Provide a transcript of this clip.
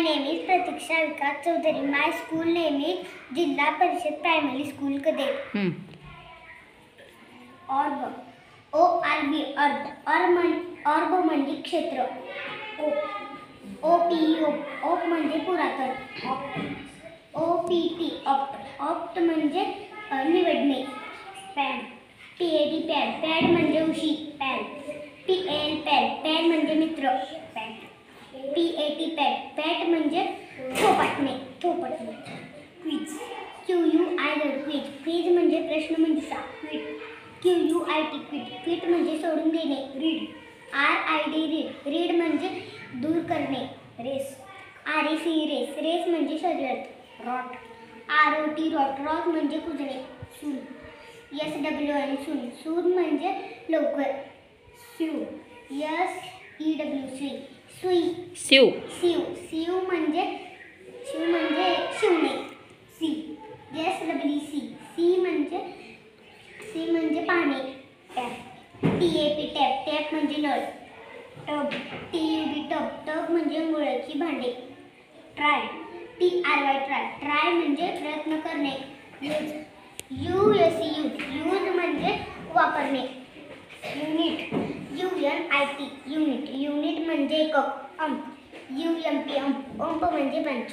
name is Pratiksha Vikas Chaudhary. My school name is Jilla Parishad Primary School, Kadet. Orb. O-R-B. Orb म्हणजे क्षेत्र. O-P-E. Op म्हणजे पुरातन. O-P-T. Opt म्हणजे निवडणे. Pad. P-A-D. Pad. Pad म्हणजे उशी. Pad. P-A-L. Pad म्हणजे मित्र. पॅड. P-A-T. पॅट म्हणजे थोपटणे. क्विज. Q-U-I-Z. क्विज म्हणजे प्रश्नमंजुषा. Q-U-I-T. क्विट म्हणजे सोडून देणे. रीड. R-I-D. रीड म्हणजे दूर करणे. रेस. R-E-C. रेस म्हणजे शर्यत. रॉट. R-O-T. रॉट म्हणजे कुजणे. सून. S-W-N. सून म्हणजे लवकर. स्यू. S-E-W. सीव म्हणजे शिवणे. सी म्हणजे पाणी. टॅप म्हणजे नळ. टब म्हणजे मुळाची भांडे. ट्राय. ट्राय म्हणजे प्रयत्न करणे. यूज म्हणजे वापरणे. युनिट. युनिट म्हणजे एकक. UMP. अंप म्हणजे पंच.